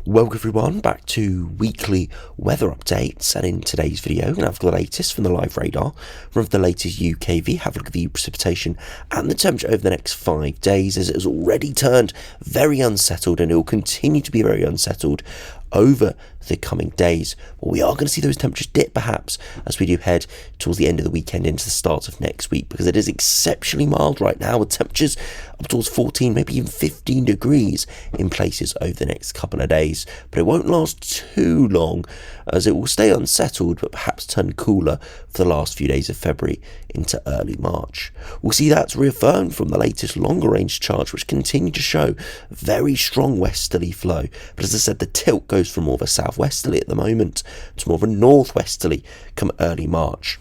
Welcome everyone back to weekly weather updates, and in today's video we're going to have the latest from the live radar, from the latest UKV, have a look at the precipitation and the temperature over the next 5 days, as it has already turned very unsettled and it will continue to be very unsettled over the coming days. Well, we are going to see those temperatures dip perhaps as we do head towards the end of the weekend into the start of next week, because it is exceptionally mild right now with temperatures up towards 14, maybe even 15 degrees in places over the next couple of days. But it won't last too long, as it will stay unsettled but perhaps turn cooler for the last few days of February into early March. We'll see that's reaffirmed from the latest longer range charts, which continue to show very strong westerly flow. But as I said, the tilt goes from more of a southwesterly at the moment to more of a northwesterly come early March,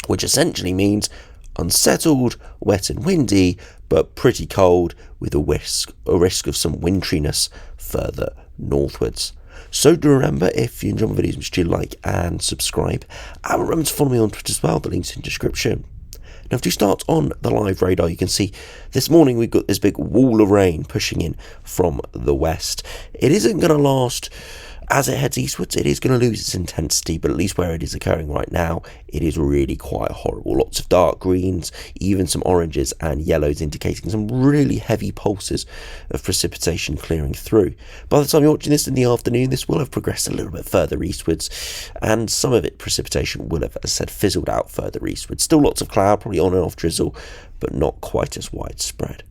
which essentially means unsettled, wet and windy, but pretty cold, with a risk of some wintriness further northwards. So do remember, if you enjoy my videos, make sure you like and subscribe, and remember to follow me on Twitter as well, the link's in the description. Now, if you start on the live radar, you can see this morning we've got this big wall of rain pushing in from the west. It isn't going to last as it heads eastwards. It is going to lose its intensity, but at least where it is occurring right now, it is really quite horrible. Lots of dark greens, even some oranges and yellows, indicating some really heavy pulses of precipitation clearing through. By the time you're watching this in the afternoon, this will have progressed a little bit further eastwards, and some of it precipitation will have, as I said, fizzled out further eastwards. Still lots of cloud, probably on and off drizzle, but not quite as widespread.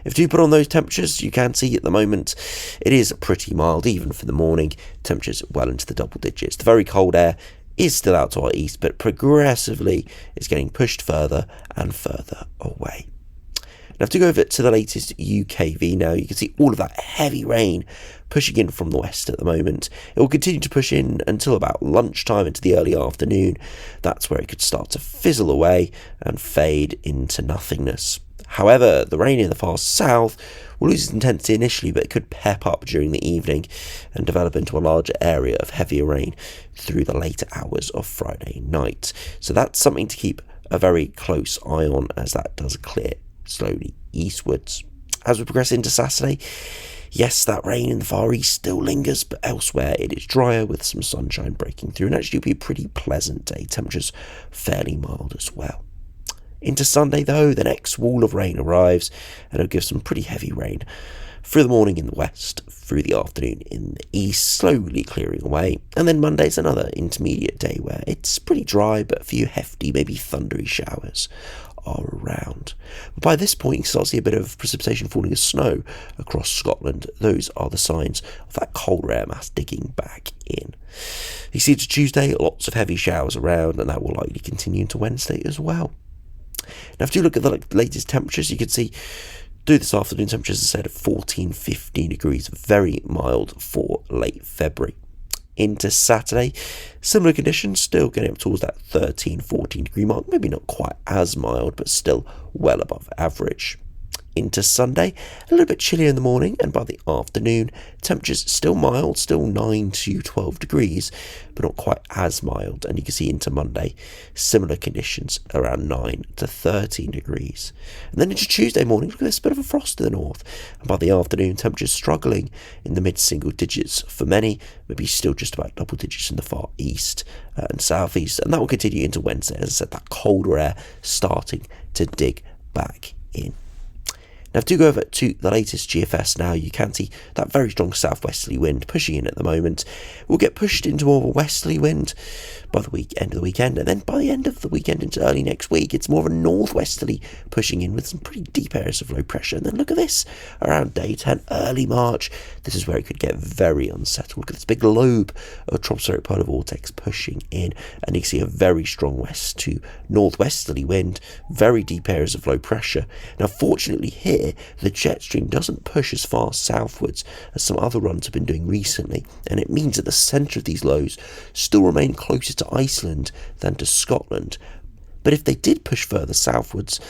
If you put on those temperatures, you can see at the moment it is pretty mild, even for the morning. Temperatures well into the double digits. The very cold air is still out to our east, but progressively is getting pushed further and further away. Now, if you go over to the latest UKV now, you can see all of that heavy rain pushing in from the west at the moment. It will continue to push in until about lunchtime into the early afternoon. That's where it could start to fizzle away and fade into nothingness. However, the rain in the far south will lose its intensity initially, but it could pep up during the evening and develop into a larger area of heavier rain through the later hours of Friday night. So that's something to keep a very close eye on, as that does clear slowly eastwards. As we progress into Saturday, yes, that rain in the far east still lingers, but elsewhere it is drier with some sunshine breaking through, and actually it'll be a pretty pleasant day. Temperatures fairly mild as well. Into Sunday, though, the next wall of rain arrives, and it'll give some pretty heavy rain through the morning in the west, through the afternoon in the east, slowly clearing away. And then Monday's another intermediate day where it's pretty dry, but a few hefty, maybe thundery showers are around. But by this point, you can start to see a bit of precipitation falling as snow across Scotland. Those are the signs of that colder air mass digging back in. You see, it's Tuesday, lots of heavy showers around, and that will likely continue into Wednesday as well. Now, if you look at the latest temperatures, you can see through this afternoon temperatures, as I said, 14-15 degrees, very mild for late February. Into Saturday, similar conditions, still getting up towards that 13-14 degree mark, maybe not quite as mild, but still well above average. Into Sunday, a little bit chillier in the morning, and by the afternoon, temperatures still mild, still 9 to 12 degrees, but not quite as mild. And you can see into Monday, similar conditions around 9 to 13 degrees. And then into Tuesday morning, look at this, bit of a frost to the north, and by the afternoon, temperatures struggling in the mid-single digits for many, maybe still just about double digits in the far east and southeast. And that will continue into Wednesday, as I said, that colder air starting to dig back in. Now, if you go over to the latest GFS now, you can see that very strong southwesterly wind pushing in at the moment. We'll get pushed into more of a westerly wind by the end of the weekend, and then by the end of the weekend into early next week, it's more of a northwesterly pushing in with some pretty deep areas of low pressure. And then look at this, around day 10, early March, this is where it could get very unsettled. Look at this big lobe of tropospheric polar vortex pushing in, and you can see a very strong west to northwesterly wind, very deep areas of low pressure. Now, fortunately here, the jet stream doesn't push as far southwards as some other runs have been doing recently, and it means that the centre of these lows still remain closer to Iceland than to Scotland. But if they did push further southwards,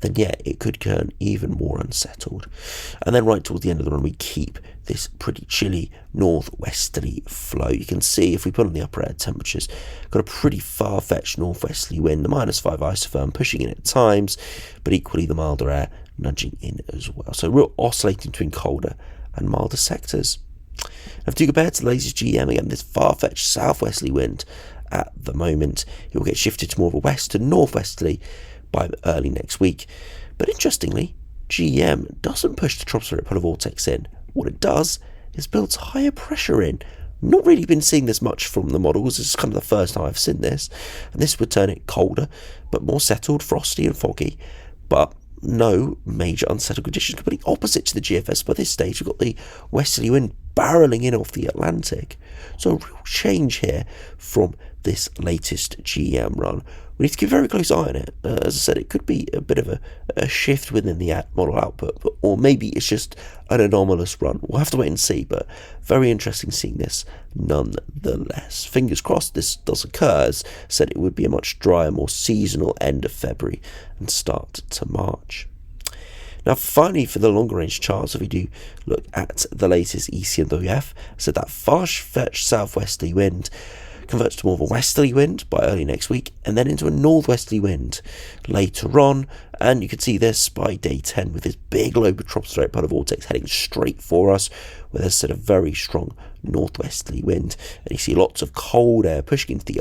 then yeah, it could turn even more unsettled. And then right towards the end of the run, we keep this pretty chilly northwesterly flow. You can see, if we put on the upper air temperatures, got a pretty far-fetched northwesterly wind, the -5 isotherm pushing in at times, but equally the milder air nudging in as well. So real oscillating between colder and milder sectors. If you compare to the latest GM, again, this far-fetched southwesterly wind at the moment, it will get shifted to more of a west to northwesterly by early next week. But interestingly, GM doesn't push the tropospheric polar vortex in. What it does is builds higher pressure in. Not really been seeing this much from the models. This is kind of the first time I've seen this. And this would turn it colder, but more settled, frosty and foggy. But no major unsettled conditions. Completely opposite to the GFS. By this stage, we've got the westerly wind barreling in off the Atlantic. So a real change here from this latest GM run. We need to keep a very close eye on it. As I said, it could be a bit of a shift within the model output, or maybe it's just an anomalous run. We'll have to wait and see, but very interesting seeing this nonetheless. Fingers crossed this does occur. As I said, it would be a much drier, more seasonal end of February and start to March. Now, finally, for the longer range charts, if we do look at the latest ECMWF, so that far-fetched southwesterly wind converts to more of a westerly wind by early next week, and then into a northwesterly wind later on. And you can see this by day 10 with this big low tropospheric polar vortex heading straight for us, with a sort of very strong northwesterly wind, and you see lots of cold air pushing into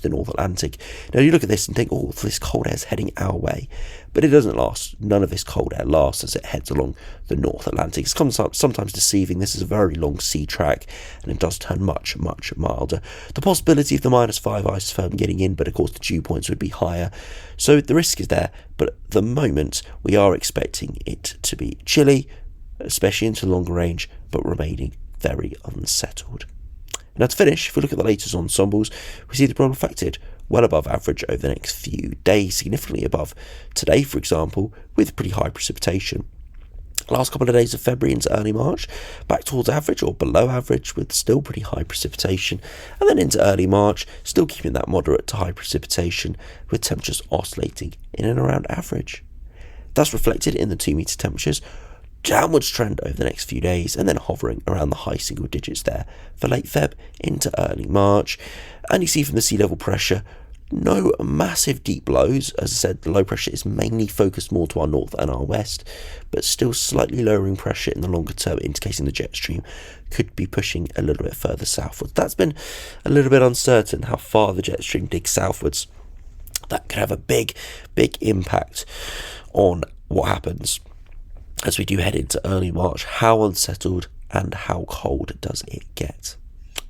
the North Atlantic. Now you look at this and think, oh, this cold air is heading our way, but it doesn't last. None of this cold air lasts as it heads along the North Atlantic. It's sometimes deceiving. This is a very long sea track, and it does turn much, much milder. The possibility of the -5 isotherm getting in, but of course the dew points would be higher, so the risk is there. But at the moment, we are expecting it to be chilly, especially into longer range, but remaining very unsettled. Now to finish, if we look at the latest ensembles, we see the problem affected well above average over the next few days, significantly above today, for example, with pretty high precipitation. Last couple of days of February into early March, back towards average or below average with still pretty high precipitation, and then into early March, still keeping that moderate to high precipitation with temperatures oscillating in and around average. That's reflected in the 2-metre temperatures, downwards trend over the next few days, and then hovering around the high single digits there for late Feb into early March. And you see from the sea level pressure, no massive deep lows. As I said, the low pressure is mainly focused more to our north and our west, but still slightly lowering pressure in the longer term, indicating the jet stream could be pushing a little bit further southwards. That's been a little bit uncertain how far the jet stream digs southwards. That could have a big impact on what happens as we do head into early March. How unsettled and how cold does it get?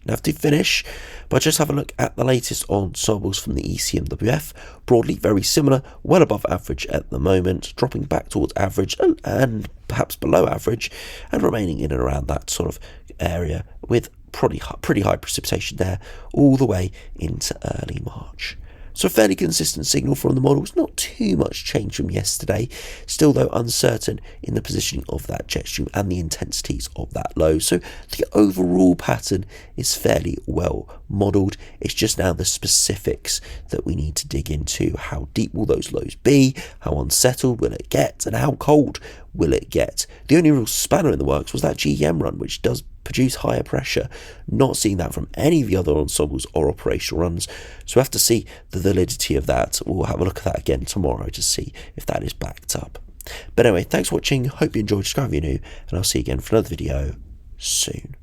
Now to finish, but just have a look at the latest ensembles from the ECMWF. Broadly very similar, well above average at the moment, dropping back towards average and perhaps below average, and remaining in and around that sort of area with pretty high precipitation there all the way into early March. So a fairly consistent signal from the models, not too much change from yesterday. Still though uncertain in the positioning of that jet stream and the intensities of that low. So the overall pattern is fairly well modelled. It's just now the specifics that we need to dig into. How deep will those lows be? How unsettled will it get? And how cold will it get? The only real spanner in the works was that GM run, which does produce higher pressure. Not seeing that from any of the other ensembles or operational runs, so we have to see the validity of that. We'll have a look at that again tomorrow to see if that is backed up. But anyway, thanks for watching, hope you enjoyed, subscribe if you're new, and I'll see you again for another video soon.